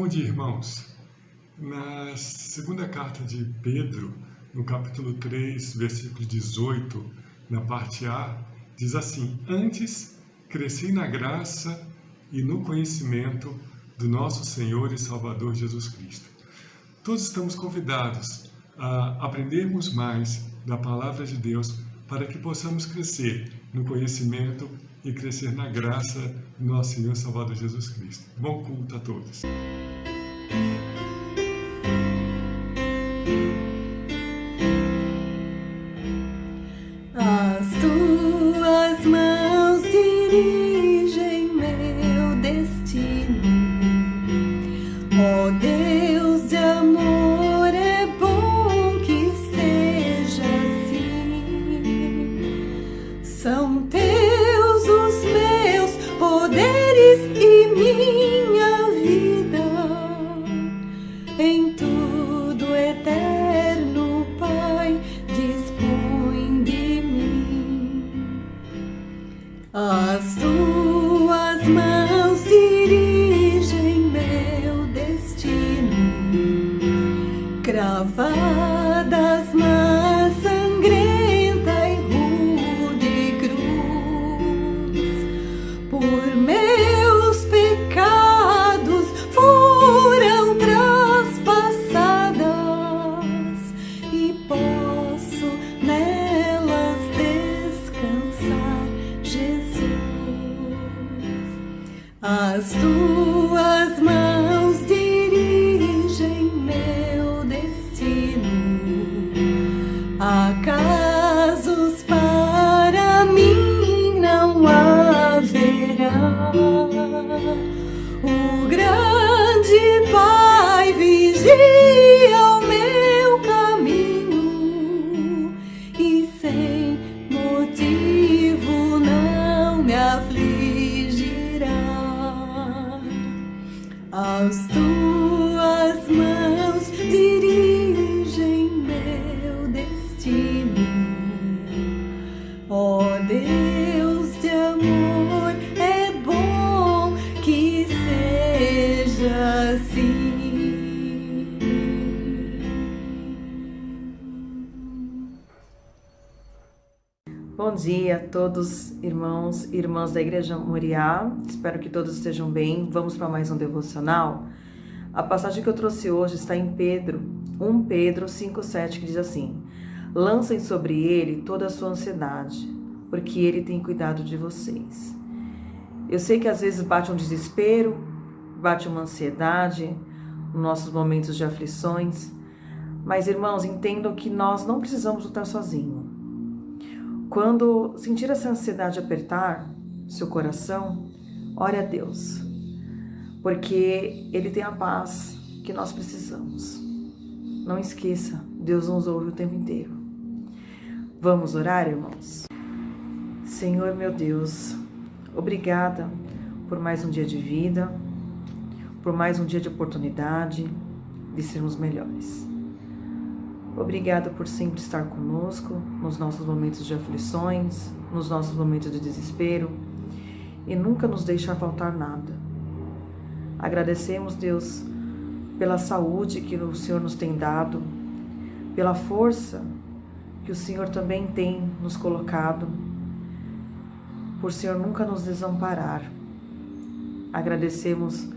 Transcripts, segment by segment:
Bom dia, irmãos. Na segunda carta de Pedro, no capítulo 3, versículo 18, na parte A, diz assim: Antes, cresci na graça e no conhecimento do nosso Senhor e Salvador Jesus Cristo. Todos estamos convidados a aprendermos mais da Palavra de Deus para que possamos crescer no conhecimento e crescer na graça do nosso Senhor e Salvador Jesus Cristo. Bom culto a todos. As tuas mãos dirigem meu destino, ó Deus de amor, é bom que seja assim. São teus os meus poderes e minha vida, em tudo eterno, Pai, dispõe de mim. As tuas mãos dirigem meu destino, cravadas na sangrenta e rude cruz. Por meus pecados foram traspassadas e posso nelas descansar, Jesus. As tuas mãos dirigem meu destino, acasos para mim não haverá. O grande Pai vigia o meu caminho e sem motivo não me afligirá. As tuas mãos dirigem meu destino, ó Deus de amor, é bom que seja assim. Bom dia a todos, irmãos e irmãs da Igreja Moriá. Espero que todos estejam bem. Vamos para mais um devocional. A passagem que eu trouxe hoje está em 1 Pedro 5,7, que diz assim: Lancem sobre ele toda a sua ansiedade, porque ele tem cuidado de vocês. Eu sei que às vezes bate um desespero, bate uma ansiedade nos nossos momentos de aflições, mas irmãos, entendam que nós não precisamos lutar sozinhos. Quando sentir essa ansiedade apertar seu coração, ore a Deus, porque Ele tem a paz que nós precisamos. Não esqueça, Deus nos ouve o tempo inteiro. Vamos orar, irmãos? Senhor meu Deus, obrigada por mais um dia de vida, por mais um dia de oportunidade de sermos melhores. Obrigada por sempre estar conosco nos nossos momentos de aflições, nos nossos momentos de desespero e nunca nos deixar faltar nada. Agradecemos, Deus, pela saúde que o Senhor nos tem dado, pela força que o Senhor também tem nos colocado, por Senhor nunca nos desamparar. Agradecemos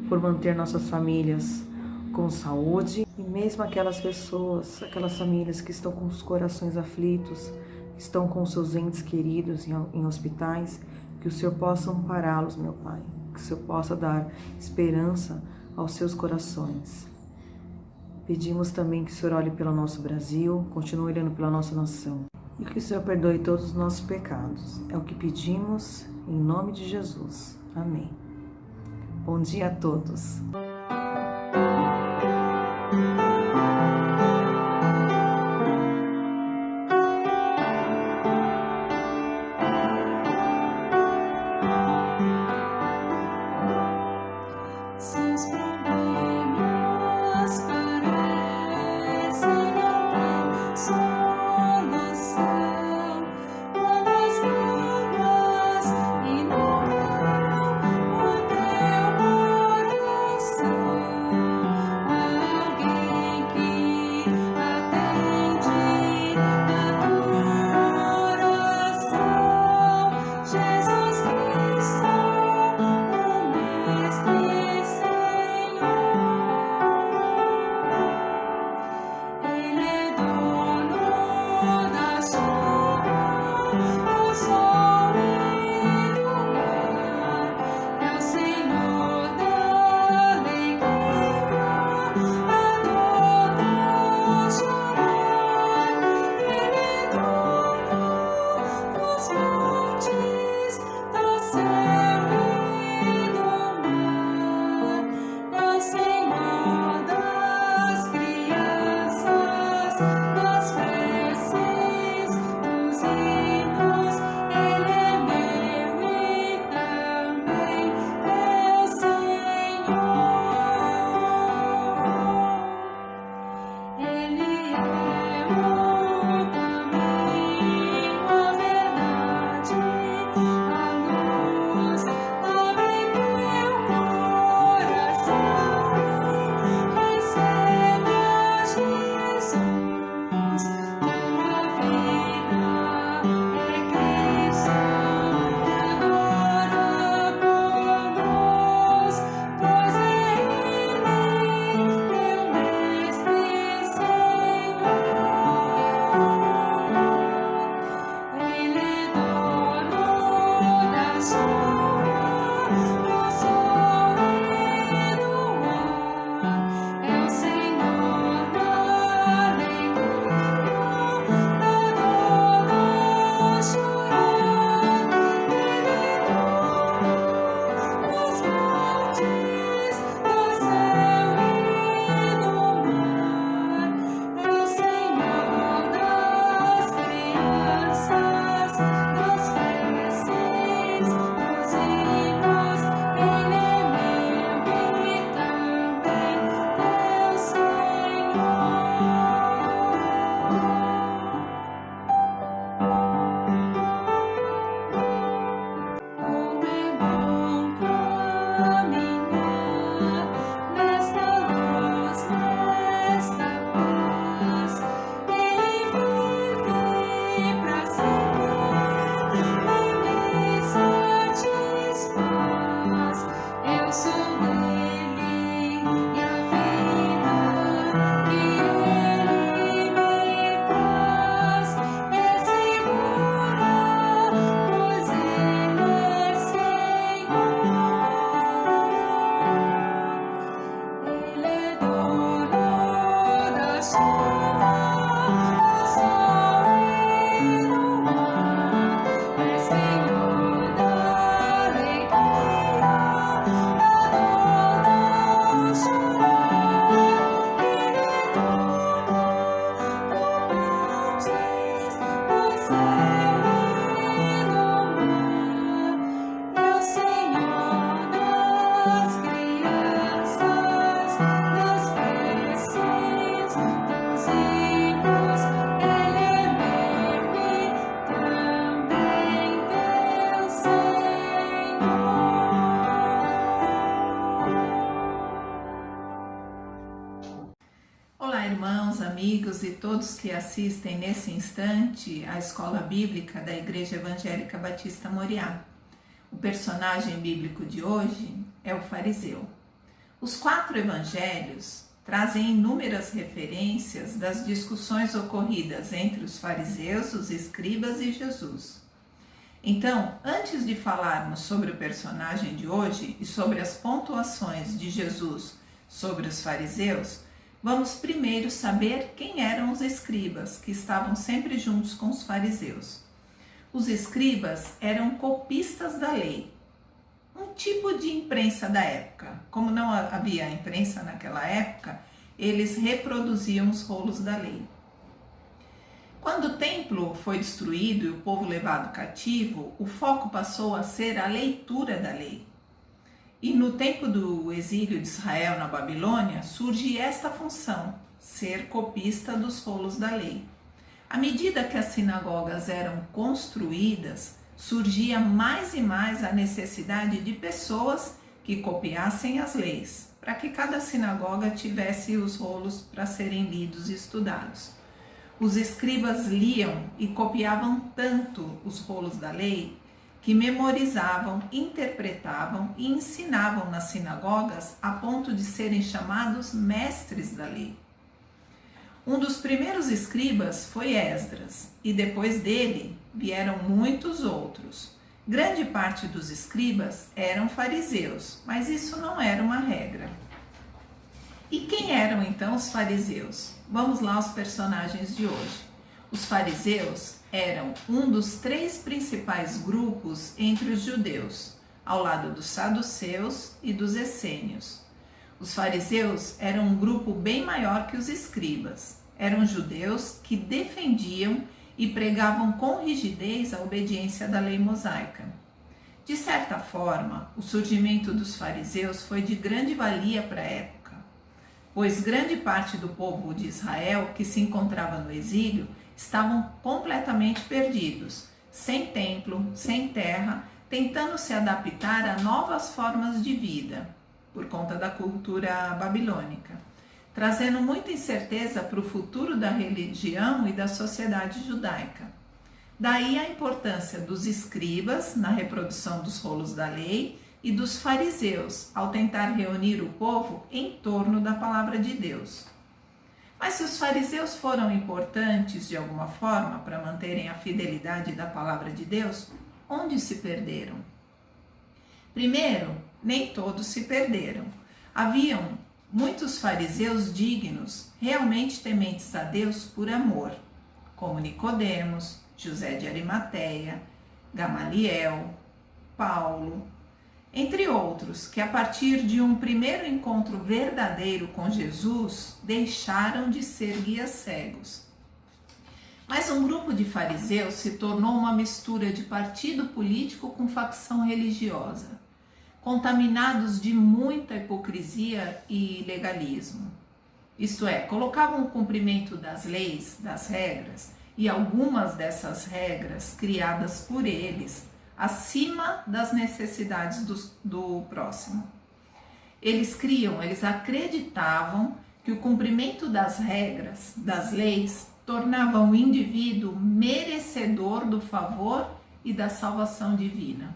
por manter nossas famílias com saúde, e mesmo aquelas pessoas, aquelas famílias que estão com os corações aflitos, que estão com seus entes queridos em hospitais, que o Senhor possa ampará-los, meu Pai, que o Senhor possa dar esperança aos seus corações. Pedimos também que o Senhor olhe pelo nosso Brasil, continue olhando pela nossa nação, e que o Senhor perdoe todos os nossos pecados. É o que pedimos, em nome de Jesus. Amém. Bom dia a todos. Seus problemas parecem não ter solução, quando as lutas inundam o teu coração. amigos e todos que assistem nesse instante à Escola Bíblica da Igreja Evangélica Batista Moriá. O personagem bíblico de hoje é o fariseu. Os 4 evangelhos trazem inúmeras referências das discussões ocorridas entre os fariseus, os escribas e Jesus. Então, antes de falarmos sobre o personagem de hoje e sobre as pontuações de Jesus sobre os fariseus, vamos primeiro saber quem eram os escribas, que estavam sempre juntos com os fariseus. Os escribas eram copistas da lei, um tipo de imprensa da época. Como não havia imprensa naquela época, eles reproduziam os rolos da lei. Quando o templo foi destruído e o povo levado cativo, o foco passou a ser a leitura da lei. E no tempo do exílio de Israel na Babilônia, surge esta função, ser copista dos rolos da lei. À medida que as sinagogas eram construídas, surgia mais e mais a necessidade de pessoas que copiassem as leis, para que cada sinagoga tivesse os rolos para serem lidos e estudados. Os escribas liam e copiavam tanto os rolos da lei que memorizavam, interpretavam e ensinavam nas sinagogas a ponto de serem chamados mestres da lei. Um dos primeiros escribas foi Esdras, e depois dele vieram muitos outros. Grande parte dos escribas eram fariseus, mas isso não era uma regra. E quem eram então os fariseus? Vamos lá aos personagens de hoje. Os fariseus eram um dos 3 principais grupos entre os judeus, ao lado dos saduceus e dos essênios. Os fariseus eram um grupo bem maior que os escribas. Eram judeus que defendiam e pregavam com rigidez a obediência da lei mosaica. De certa forma, o surgimento dos fariseus foi de grande valia para a época, pois grande parte do povo de Israel que se encontrava no exílio estavam completamente perdidos, sem templo, sem terra, tentando se adaptar a novas formas de vida, por conta da cultura babilônica, trazendo muita incerteza para o futuro da religião e da sociedade judaica. Daí a importância dos escribas na reprodução dos rolos da lei e dos fariseus ao tentar reunir o povo em torno da palavra de Deus. Mas se os fariseus foram importantes de alguma forma para manterem a fidelidade da palavra de Deus, onde se perderam? Primeiro, nem todos se perderam. Haviam muitos fariseus dignos, realmente tementes a Deus por amor, como Nicodemos, José de Arimateia, Gamaliel, Paulo, entre outros, que a partir de um primeiro encontro verdadeiro com Jesus, deixaram de ser guias cegos. Mas um grupo de fariseus se tornou uma mistura de partido político com facção religiosa, contaminados de muita hipocrisia e legalismo. Isto é, colocavam o cumprimento das leis, das regras, e algumas dessas regras criadas por eles, acima das necessidades do próximo. Eles acreditavam que o cumprimento das regras, das leis, tornava o indivíduo merecedor do favor e da salvação divina.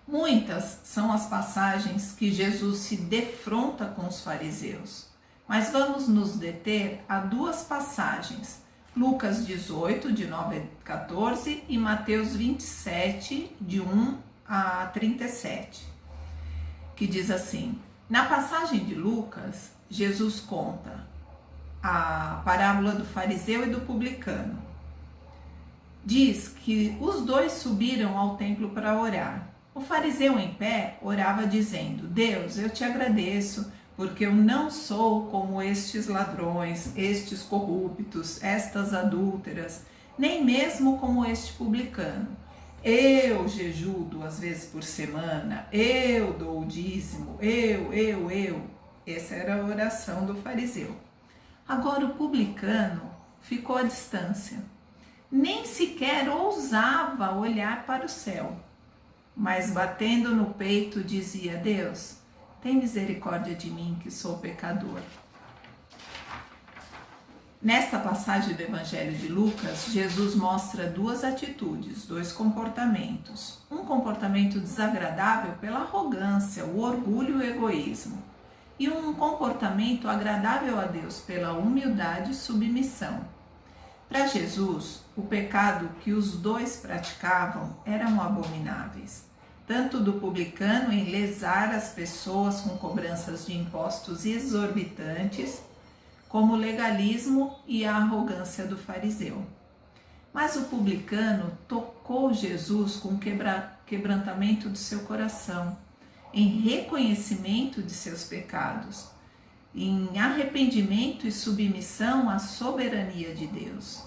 Muitas são as passagens que Jesus se defronta com os fariseus, mas vamos nos deter a 2 passagens, Lucas 18, de 9 a 14 e Mateus 27, de 1 a 37, que diz assim: na passagem de Lucas, Jesus conta a parábola do fariseu e do publicano. Diz que os 2 subiram ao templo para orar. O fariseu em pé orava dizendo: Deus, eu te agradeço, porque eu não sou como estes ladrões, estes corruptos, estas adúlteras, nem mesmo como este publicano. Eu jejuo 2 vezes por semana, eu dou o dízimo, eu. Essa era a oração do fariseu. Agora o publicano ficou à distância. Nem sequer ousava olhar para o céu, mas batendo no peito dizia: Deus, tem misericórdia de mim, que sou pecador. Nesta passagem do Evangelho de Lucas, Jesus mostra duas atitudes, dois comportamentos. Um comportamento desagradável pela arrogância, o orgulho e o egoísmo. E um comportamento agradável a Deus pela humildade e submissão. Para Jesus, o pecado que os dois praticavam eram abomináveis. Tanto do publicano em lesar as pessoas com cobranças de impostos exorbitantes, como o legalismo e a arrogância do fariseu. Mas o publicano tocou Jesus com quebrantamento do seu coração, em reconhecimento de seus pecados, em arrependimento e submissão à soberania de Deus.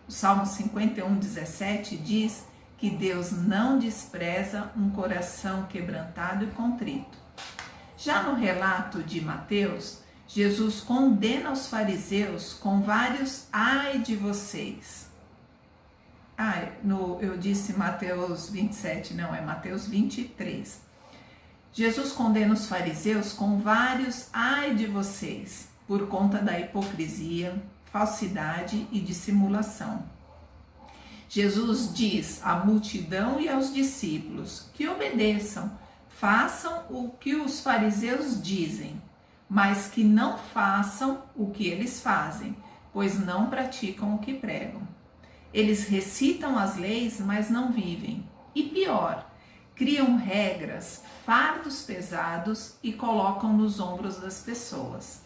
O Salmo 51:17 diz que Deus não despreza um coração quebrantado e contrito. Já no relato de Mateus, Jesus condena os fariseus com vários ai de vocês. Eu disse Mateus 27, não, é Mateus 23. Jesus condena os fariseus com vários ai de vocês, por conta da hipocrisia, falsidade e dissimulação. Jesus diz à multidão e aos discípulos que obedeçam, façam o que os fariseus dizem, mas que não façam o que eles fazem, pois não praticam o que pregam. Eles recitam as leis, mas não vivem. E pior, criam regras, fardos pesados e colocam nos ombros das pessoas.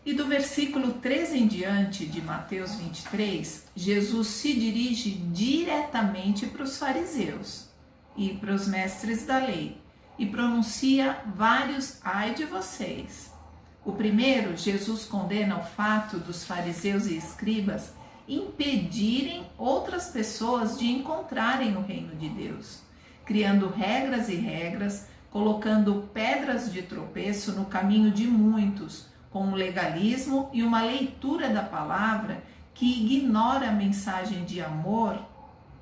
E do versículo 13 em diante de Mateus 23, Jesus se dirige diretamente para os fariseus e para os mestres da lei e pronuncia vários ai de vocês. O primeiro, Jesus condena o fato dos fariseus e escribas impedirem outras pessoas de encontrarem o reino de Deus, criando regras e regras, colocando pedras de tropeço no caminho de muitos, com um legalismo e uma leitura da palavra que ignora a mensagem de amor,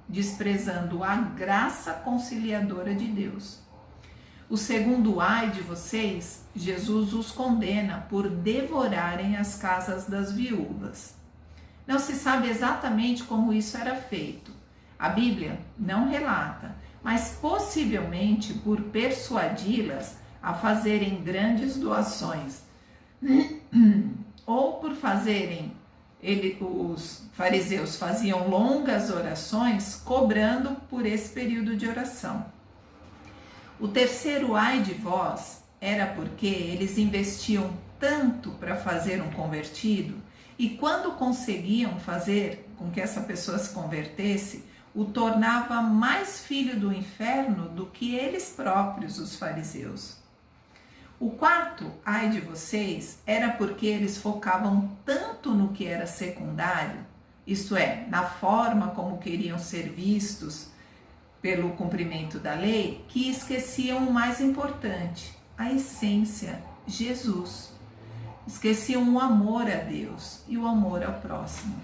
desprezando a graça conciliadora de Deus. O segundo ai de vocês, Jesus os condena por devorarem as casas das viúvas. Não se sabe exatamente como isso era feito. A Bíblia não relata, mas possivelmente por persuadi-las a fazerem grandes doações, ou por os fariseus faziam longas orações cobrando por esse período de oração. O terceiro ai de vós era porque eles investiam tanto para fazer um convertido e quando conseguiam fazer com que essa pessoa se convertesse, o tornava mais filho do inferno do que eles próprios, os fariseus. O quarto ai de vocês era porque eles focavam tanto no que era secundário, isto é, na forma como queriam ser vistos pelo cumprimento da lei, que esqueciam o mais importante, a essência, Jesus. Esqueciam o amor a Deus e o amor ao próximo.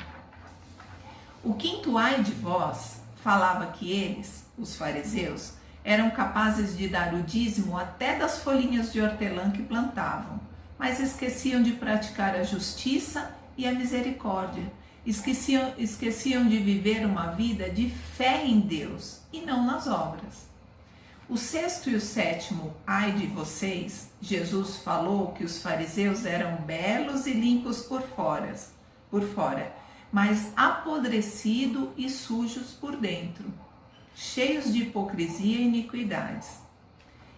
O quinto ai de vós falava que eles, os fariseus, eram capazes de dar o dízimo até das folhinhas de hortelã que plantavam, mas esqueciam de praticar a justiça e a misericórdia. Esqueciam de viver uma vida de fé em Deus e não nas obras. O sexto e o sétimo ai de vocês, Jesus falou que os fariseus eram belos e limpos por fora, mas apodrecidos e sujos por dentro, cheios de hipocrisia e iniquidades.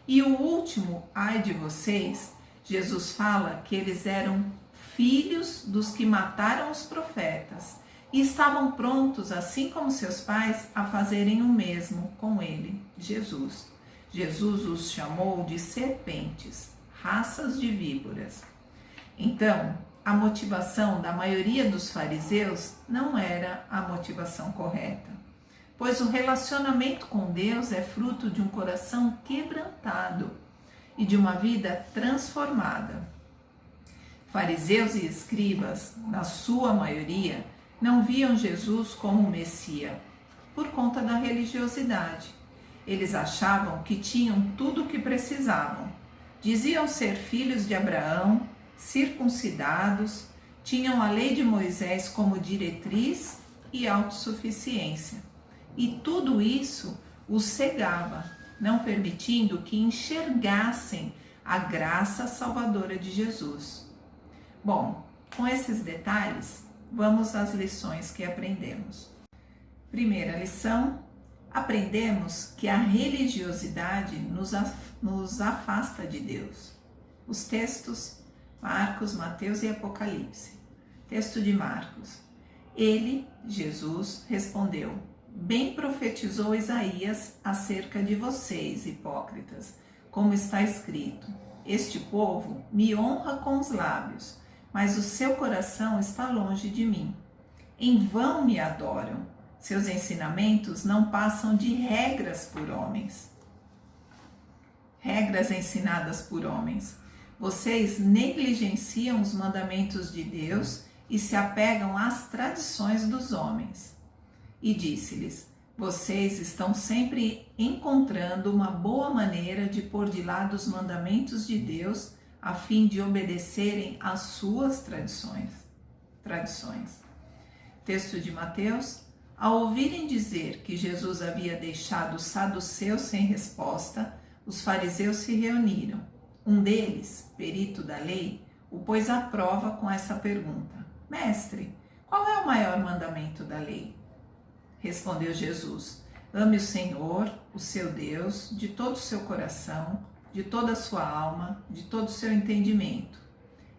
E o último ai de vocês, Jesus fala que eles eram filhos dos que mataram os profetas e estavam prontos, assim como seus pais, a fazerem o mesmo com ele, Jesus. Jesus os chamou de serpentes, raças de víboras. Então, a motivação da maioria dos fariseus não era a motivação correta, pois o relacionamento com Deus é fruto de um coração quebrantado e de uma vida transformada. Fariseus e escribas, na sua maioria, não viam Jesus como Messias por conta da religiosidade. Eles achavam que tinham tudo o que precisavam. Diziam ser filhos de Abraão, circuncidados, Tinham a lei de Moisés como diretriz e autossuficiência. E tudo isso os cegava, não permitindo que enxergassem a graça salvadora de Jesus. Bom, com esses detalhes, vamos às lições que aprendemos. Primeira lição: aprendemos que a religiosidade nos afasta de Deus. Os textos: Marcos, Mateus e Apocalipse. Texto de Marcos. Ele, Jesus, respondeu: bem profetizou Isaías acerca de vocês, hipócritas, como está escrito: este povo me honra com os lábios, mas o seu coração está longe de mim. Em vão me adoram. Seus ensinamentos não passam de regras por homens. Regras ensinadas por homens. Vocês negligenciam os mandamentos de Deus e se apegam às tradições dos homens. E disse-lhes: vocês estão sempre encontrando uma boa maneira de pôr de lado os mandamentos de Deus a fim de obedecerem às suas tradições. Texto de Mateus. Ao ouvirem dizer que Jesus havia deixado os saduceus sem resposta, os fariseus se reuniram. Um deles, perito da lei, o pôs à prova com essa pergunta: Mestre, qual é o maior mandamento da lei? Respondeu Jesus: ame o Senhor, o seu Deus, de todo o seu coração, de toda a sua alma, de todo o seu entendimento.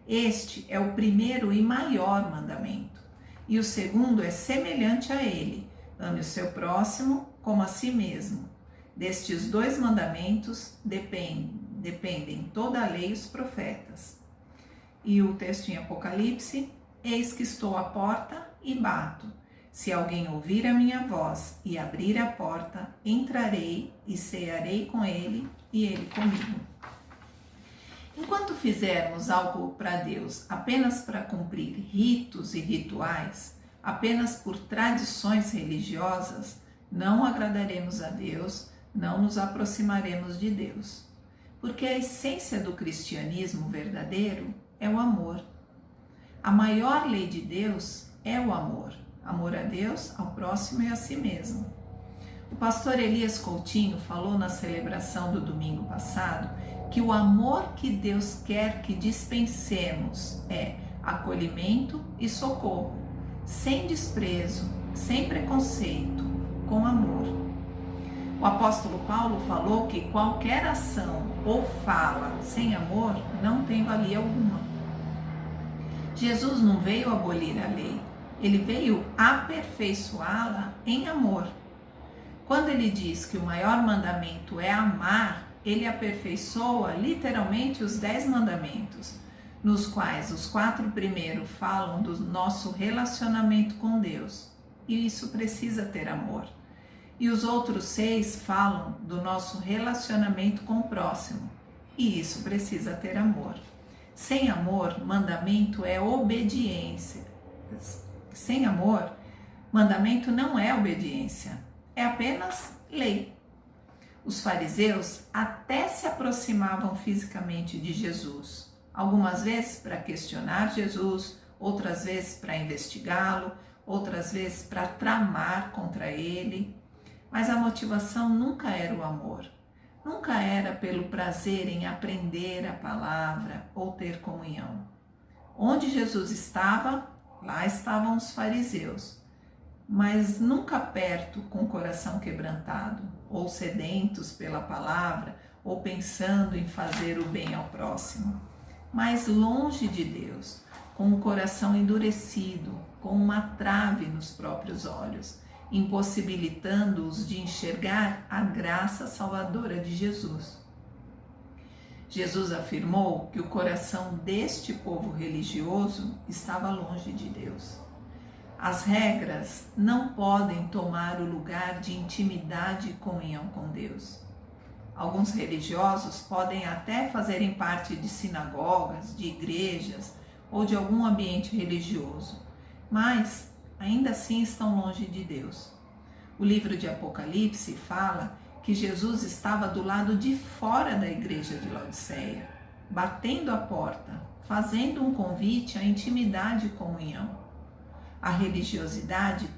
Este é o primeiro e maior mandamento. E o segundo é semelhante a ele: ame o seu próximo como a si mesmo. Destes dois mandamentos dependem toda a lei e os profetas. E o texto em Apocalipse: eis que estou à porta e bato. Se alguém ouvir a minha voz e abrir a porta, entrarei e cearei com ele e ele comigo. Enquanto fizermos algo para Deus apenas para cumprir ritos e rituais, apenas por tradições religiosas, não agradaremos a Deus, não nos aproximaremos de Deus. Porque a essência do cristianismo verdadeiro é o amor. A maior lei de Deus é o amor. Amor a Deus, ao próximo e a si mesmo. O pastor Elias Coutinho falou na celebração do domingo passado que o amor que Deus quer que dispensemos é acolhimento e socorro, sem desprezo, sem preconceito, com amor. O apóstolo Paulo falou que qualquer ação ou fala sem amor não tem valia alguma. Jesus não veio abolir a lei, ele veio aperfeiçoá-la em amor. Quando ele diz que o maior mandamento é amar, ele aperfeiçoa literalmente os 10 mandamentos, nos quais os 4 primeiros falam do nosso relacionamento com Deus, e isso precisa ter amor. E os outros 6 falam do nosso relacionamento com o próximo, e isso precisa ter amor. Sem amor, mandamento é obediência. Sem amor, mandamento não é obediência, é apenas lei. Os fariseus até se aproximavam fisicamente de Jesus, algumas vezes para questionar Jesus, outras vezes para investigá-lo, outras vezes para tramar contra ele, mas a motivação nunca era o amor, nunca era pelo prazer em aprender a palavra ou ter comunhão. Onde Jesus estava, lá estavam os fariseus, mas nunca perto com o coração quebrantado, ou sedentos pela palavra, ou pensando em fazer o bem ao próximo, mas longe de Deus, com o coração endurecido, com uma trave nos próprios olhos, impossibilitando-os de enxergar a graça salvadora de Jesus. Jesus afirmou que o coração deste povo religioso estava longe de Deus. As regras não podem tomar o lugar de intimidade e comunhão com Deus. Alguns religiosos podem até fazerem parte de sinagogas, de igrejas ou de algum ambiente religioso, mas ainda assim estão longe de Deus. O livro de Apocalipse fala que Jesus estava do lado de fora da igreja de Laodiceia, batendo a porta, fazendo um convite à intimidade e comunhão. A religiosidade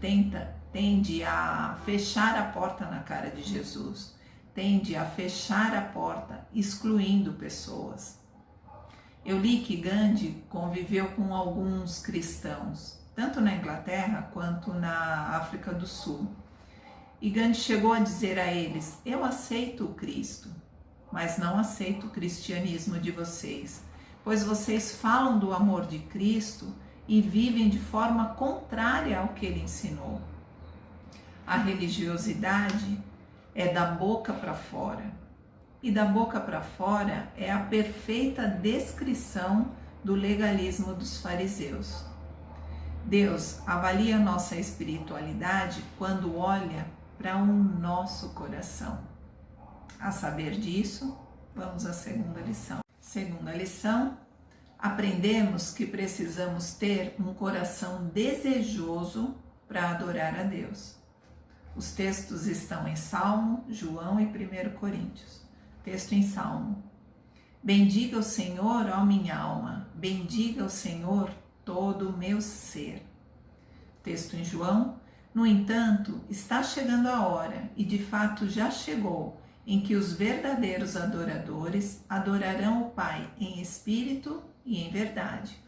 tende a fechar a porta na cara de Jesus, tende a fechar a porta, excluindo pessoas. Eu li que Gandhi conviveu com alguns cristãos, tanto na Inglaterra quanto na África do Sul. E Gandhi chegou a dizer a eles: eu aceito o Cristo, mas não aceito o cristianismo de vocês, pois vocês falam do amor de Cristo e vivem de forma contrária ao que ele ensinou. A religiosidade é da boca para fora, e da boca para fora é a perfeita descrição do legalismo dos fariseus. Deus avalia nossa espiritualidade quando olha para o nosso coração. A saber disso, vamos à segunda lição. Segunda lição: aprendemos que precisamos ter um coração desejoso para adorar a Deus. Os textos estão em Salmo, João e 1 Coríntios. Texto em Salmo: bendiga o Senhor, ó minha alma, bendiga o Senhor todo o meu ser. Texto em João: no entanto, está chegando a hora, e de fato já chegou, em que os verdadeiros adoradores adorarão o Pai em espírito e em verdade.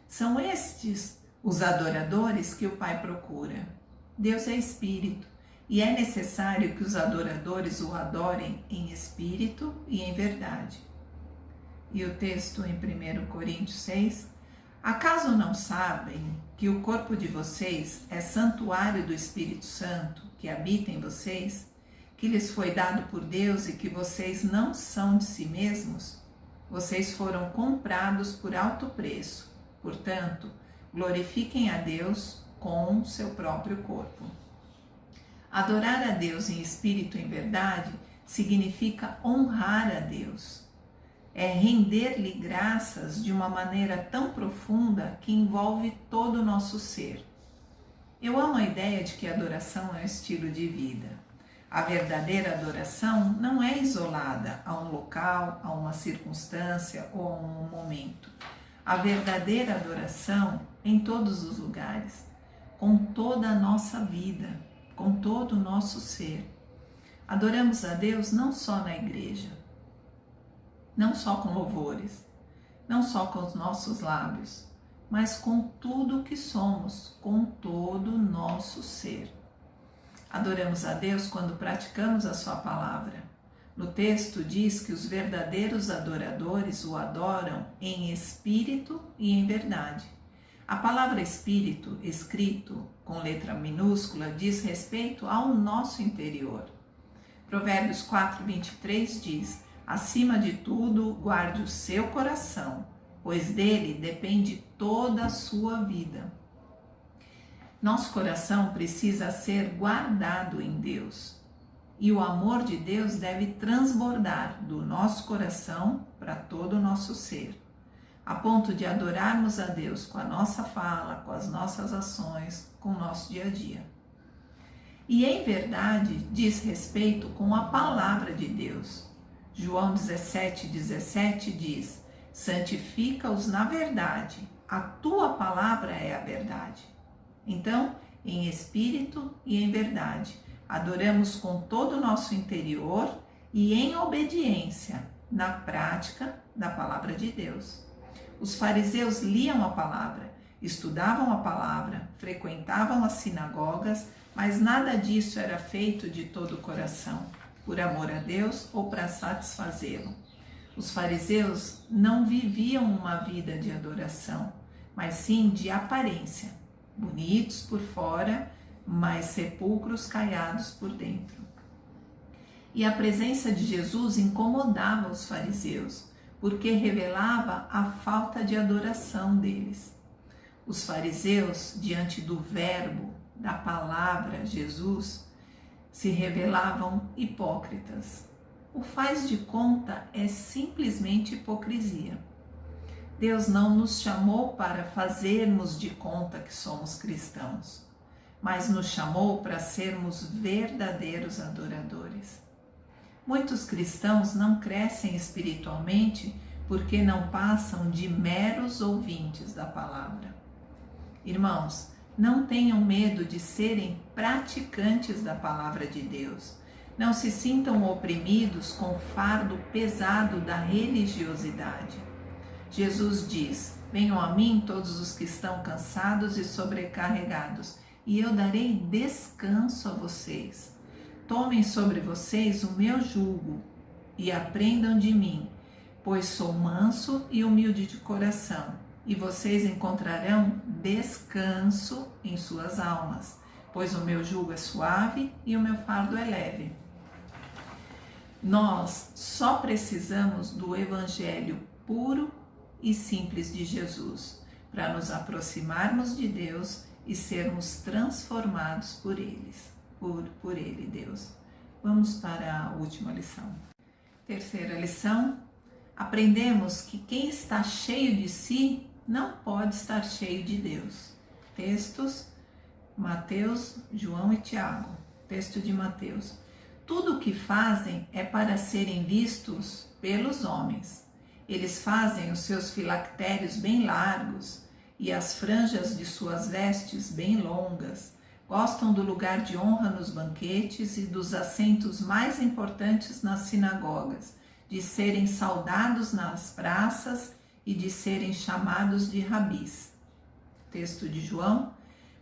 São estes os adoradores que o Pai procura. Deus é espírito, e é necessário que os adoradores o adorem em espírito e em verdade. E o texto em 1 Coríntios 6: acaso não sabem que o corpo de vocês é santuário do Espírito Santo, que habita em vocês, que lhes foi dado por Deus e que vocês não são de si mesmos? Vocês foram comprados por alto preço. Portanto, glorifiquem a Deus com seu próprio corpo. Adorar a Deus em espírito e em verdade significa honrar a Deus. É render-lhe graças de uma maneira tão profunda que envolve todo o nosso ser. Eu amo a ideia de que a adoração é um estilo de vida. A verdadeira adoração não é isolada a um local, a uma circunstância ou a um momento. A verdadeira adoração em todos os lugares, com toda a nossa vida, com todo o nosso ser. Adoramos a Deus não só na igreja, não só com louvores, não só com os nossos lábios, mas com tudo o que somos, com todo o nosso ser. Adoramos a Deus quando praticamos a sua palavra. No texto diz que os verdadeiros adoradores o adoram em espírito e em verdade. A palavra espírito, escrito com letra minúscula, diz respeito ao nosso interior. Provérbios 4:23 diz: acima de tudo, guarde o seu coração, pois dele depende toda a sua vida. Nosso coração precisa ser guardado em Deus. E o amor de Deus deve transbordar do nosso coração para todo o nosso ser, a ponto de adorarmos a Deus com a nossa fala, com as nossas ações, com o nosso dia a dia. E em verdade diz respeito com a palavra de Deus. João 17:17 diz: santifica-os na verdade, a tua palavra é a verdade. Então, em espírito e em verdade, adoramos com todo o nosso interior e em obediência, na prática da palavra de Deus. Os fariseus liam a palavra, estudavam a palavra, frequentavam as sinagogas, mas nada disso era feito de todo o coração, por amor a Deus ou para satisfazê-lo. Os fariseus não viviam uma vida de adoração, mas sim de aparência, bonitos por fora, mas sepulcros caiados por dentro. E a presença de Jesus incomodava os fariseus, porque revelava a falta de adoração deles. Os fariseus, diante do verbo, da palavra Jesus, se revelavam hipócritas. O faz de conta é simplesmente hipocrisia. Deus não nos chamou para fazermos de conta que somos cristãos, mas nos chamou para sermos verdadeiros adoradores. Muitos cristãos não crescem espiritualmente porque não passam de meros ouvintes da palavra. Irmãos, não tenham medo de serem praticantes da palavra de Deus. Não se sintam oprimidos com o fardo pesado da religiosidade. Jesus diz: venham a mim todos os que estão cansados e sobrecarregados, e eu darei descanso a vocês. Tomem sobre vocês o meu jugo e aprendam de mim, pois sou manso e humilde de coração, e vocês encontrarão descanso em suas almas, pois o meu jugo é suave e o meu fardo é leve. Nós só precisamos do Evangelho puro e simples de Jesus para nos aproximarmos de Deus e sermos transformados por Ele, Deus. Vamos para a última lição. Terceira lição: aprendemos que quem está cheio de si não pode estar cheio de Deus. Textos: Mateus, João e Tiago. Texto de Mateus: tudo o que fazem é para serem vistos pelos homens. Eles fazem os seus filactérios bem largos e as franjas de suas vestes bem longas. Gostam do lugar de honra nos banquetes e dos assentos mais importantes nas sinagogas, de serem saudados nas praças e de serem chamados de rabis. Texto de João: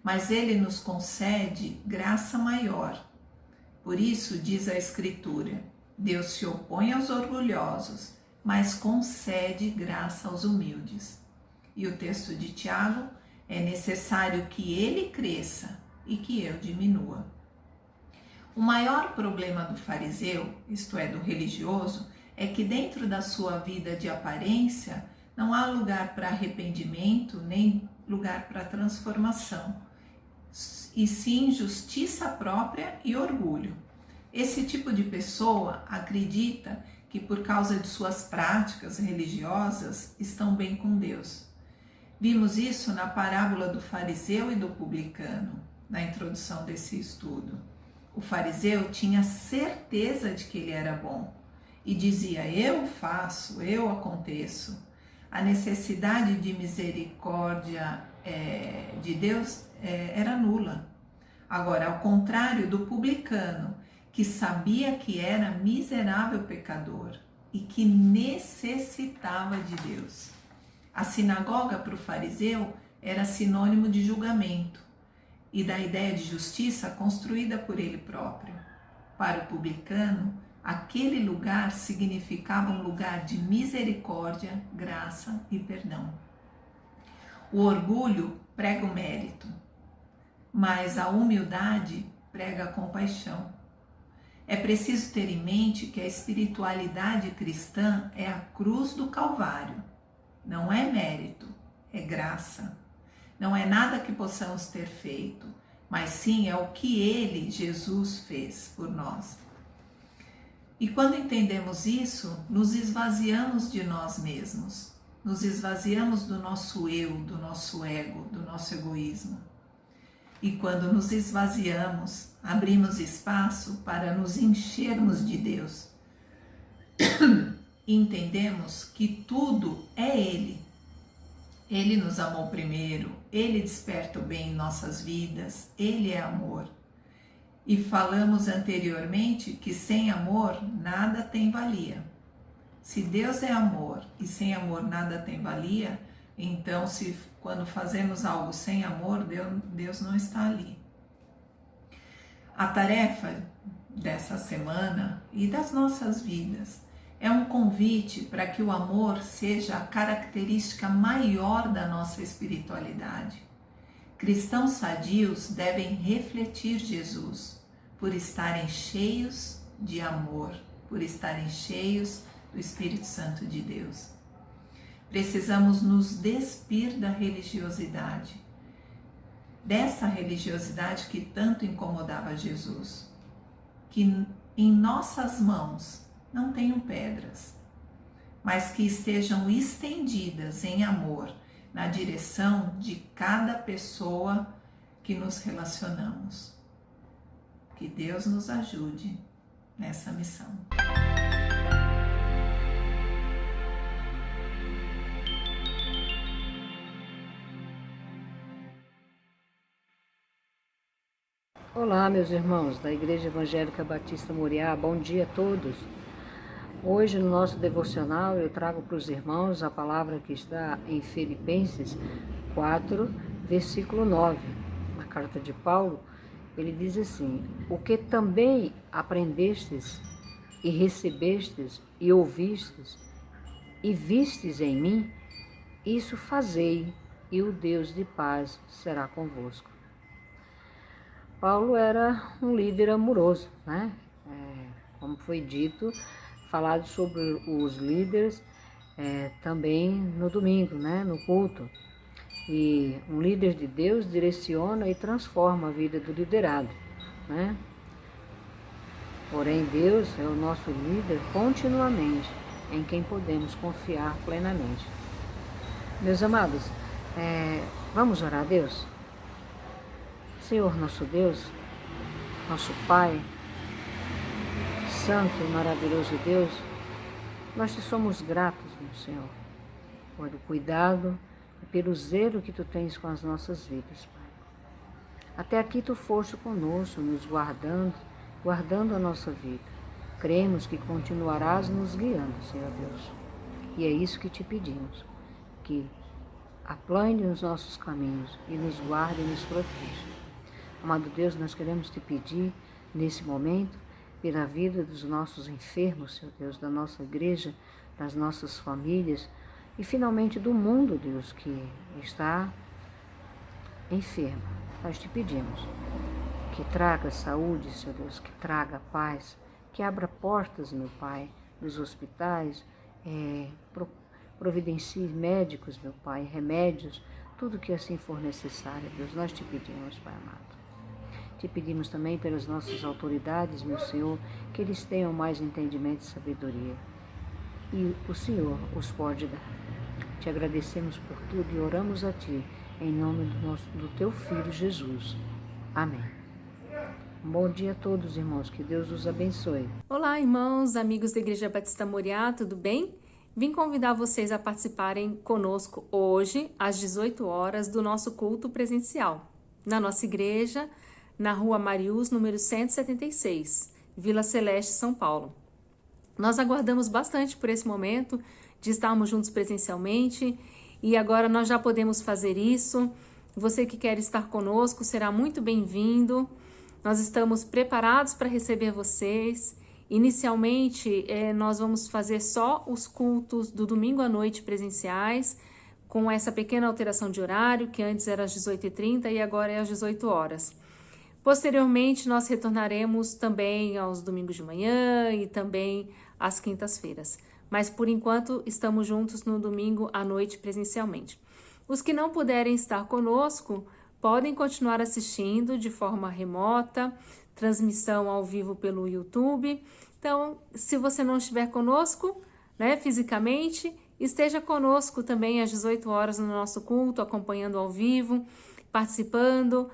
mas ele nos concede graça maior. Por isso diz a Escritura: Deus se opõe aos orgulhosos, mas concede graça aos humildes. E o texto de Tiago: é necessário que ele cresça e que eu diminua. O maior problema do fariseu, isto é, do religioso, é que dentro da sua vida de aparência não há lugar para arrependimento nem lugar para transformação, e sim justiça própria e orgulho. Esse tipo de pessoa acredita que por causa de suas práticas religiosas estão bem com Deus. Vimos isso na parábola do fariseu e do publicano, na introdução desse estudo. O fariseu tinha certeza de que ele era bom e dizia: eu faço, eu aconteço. A necessidade de misericórdia de Deus era nula. Agora, ao contrário do publicano, que sabia que era miserável pecador e que necessitava de Deus. A sinagoga para o fariseu era sinônimo de julgamento e da ideia de justiça construída por ele próprio. Para o publicano, aquele lugar significava um lugar de misericórdia, graça e perdão. O orgulho prega o mérito, mas a humildade prega a compaixão. É preciso ter em mente que a espiritualidade cristã é a cruz do Calvário. Não é mérito, é graça. Não é nada que possamos ter feito, mas sim é o que Ele, Jesus, fez por nós. E quando entendemos isso, nos esvaziamos de nós mesmos, nos esvaziamos do nosso eu, do nosso ego, do nosso egoísmo. E quando nos esvaziamos, abrimos espaço para nos enchermos de Deus. E entendemos que tudo é Ele. Ele nos amou primeiro, Ele desperta o bem em nossas vidas, Ele é amor. E falamos anteriormente que sem amor nada tem valia. Se Deus é amor e sem amor nada tem valia, então quando fazemos algo sem amor, Deus não está ali. A tarefa dessa semana e das nossas vidas é um convite para que o amor seja a característica maior da nossa espiritualidade. Cristãos sadios devem refletir Jesus por estarem cheios de amor, por estarem cheios do Espírito Santo de Deus. Precisamos nos despir da religiosidade, dessa religiosidade que tanto incomodava Jesus, que em nossas mãos não tenham pedras, mas que estejam estendidas em amor na direção de cada pessoa que nos relacionamos. Que Deus nos ajude nessa missão. Olá, meus irmãos da Igreja Evangélica Batista Moriá, bom dia a todos. Hoje, no nosso devocional, eu trago para os irmãos a palavra que está em Filipenses 4, versículo 9. Na carta de Paulo, ele diz assim: o que também aprendestes e recebestes e ouvistes e vistes em mim, isso fazei, e o Deus de paz será convosco. Paulo era um líder amoroso, né? Como foi dito, falado sobre os líderes também no domingo, né? No culto. E um líder de Deus direciona e transforma a vida do liderado, né? Porém, Deus é o nosso líder continuamente, em quem podemos confiar plenamente. Meus amados, vamos orar a Deus? Senhor nosso Deus, nosso Pai, Santo e maravilhoso Deus, nós te somos gratos, meu Senhor, pelo cuidado e pelo zelo que tu tens com as nossas vidas, Pai. Até aqui tu foste conosco, nos guardando a nossa vida. Cremos que continuarás nos guiando, Senhor Deus. E é isso que te pedimos, que aplane os nossos caminhos e nos guarde e nos proteja. Amado Deus, nós queremos te pedir nesse momento pela vida dos nossos enfermos, Senhor Deus, da nossa igreja, das nossas famílias e finalmente do mundo, Deus, que está enfermo. Nós te pedimos que traga saúde, Senhor Deus, que traga paz, que abra portas, meu Pai, dos hospitais, providencie médicos, meu Pai, remédios, tudo que assim for necessário, Deus, nós te pedimos, Pai amado. Te pedimos também pelas nossas autoridades, meu Senhor, que eles tenham mais entendimento e sabedoria. E o Senhor os pode dar. Te agradecemos por tudo e oramos a Ti, em nome do Teu Filho Jesus. Amém. Bom dia a todos, irmãos. Que Deus os abençoe. Olá, irmãos, amigos da Igreja Batista Moriá, tudo bem? Vim convidar vocês a participarem conosco hoje, às 18 horas, do nosso culto presencial, na nossa igreja, na Rua Marius, número 176, Vila Celeste, São Paulo. Nós aguardamos bastante por esse momento de estarmos juntos presencialmente e agora nós já podemos fazer isso. Você que quer estar conosco será muito bem-vindo. Nós estamos preparados para receber vocês. Inicialmente, nós vamos fazer só os cultos do domingo à noite presenciais, com essa pequena alteração de horário, que antes era às 18h30 e agora é às 18 horas. Posteriormente, nós retornaremos também aos domingos de manhã e também às quintas-feiras. Mas, por enquanto, estamos juntos no domingo à noite presencialmente. Os que não puderem estar conosco podem continuar assistindo de forma remota, transmissão ao vivo pelo YouTube. Então, se você não estiver conosco, fisicamente, esteja conosco também às 18 horas no nosso culto, acompanhando ao vivo, participando,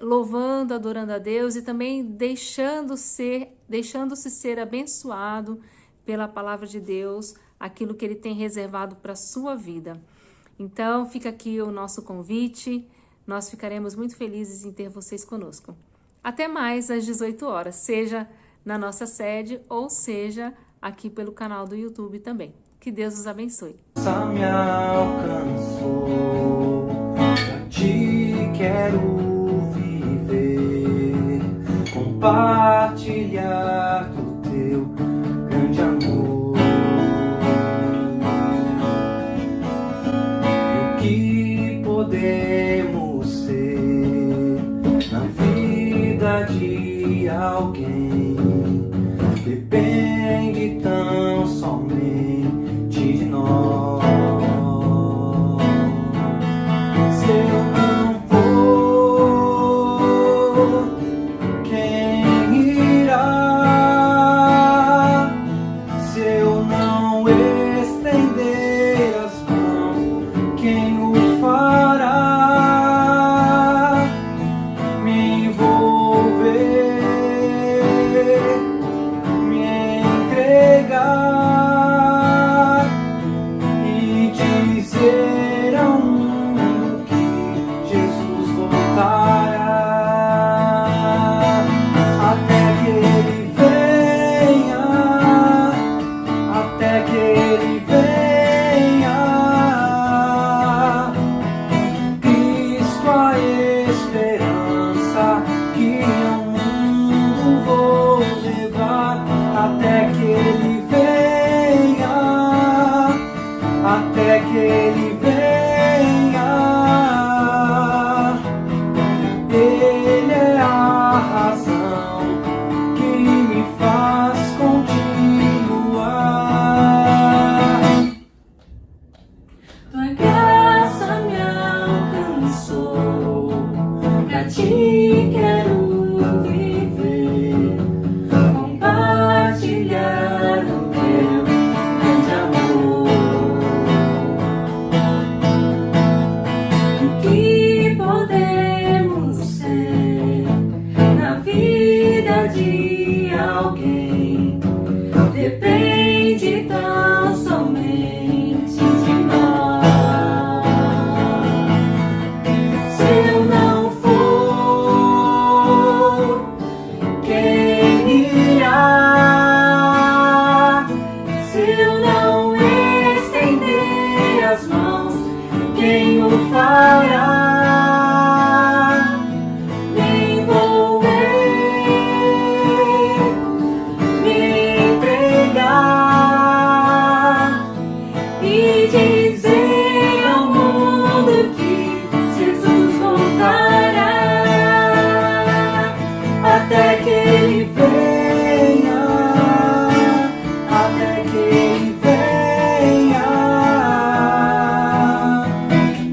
louvando, adorando a Deus e também deixando-se ser abençoado pela palavra de Deus, aquilo que Ele tem reservado para a sua vida. Então, fica aqui o nosso convite, nós ficaremos muito felizes em ter vocês conosco. Até mais às 18 horas, seja na nossa sede ou seja aqui pelo canal do YouTube também. Que Deus os abençoe. Me alcançou, pra ti quero viver, compartilhar do teu grande amor. E o que podemos ser na vida de alguém depende tão somente de nós. Se eu não for quem depende tão somente de nós. Se eu não for, quem irá? Se eu não estender as mãos, quem o fará? Nem vou me entregar e dizer ao mundo que Jesus voltará, até que Ele venha, até que Ele venha.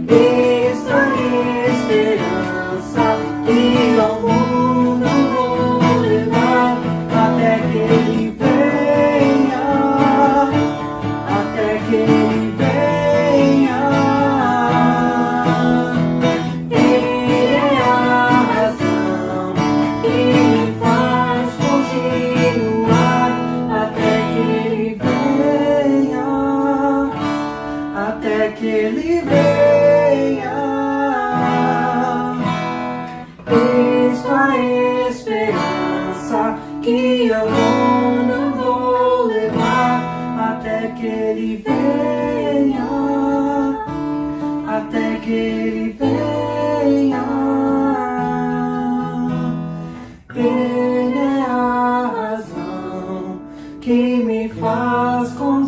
Esta esperança que ao mundo vou levar, até que Ele venha, até que Ele venha. Ele é a razão que me faz continuar, até que Ele venha, até que Ele venha. Cristo a esperança que ao mundo vou levar, até que Ele venha, até que Ele venha. Ele é a razão que me faz continuar.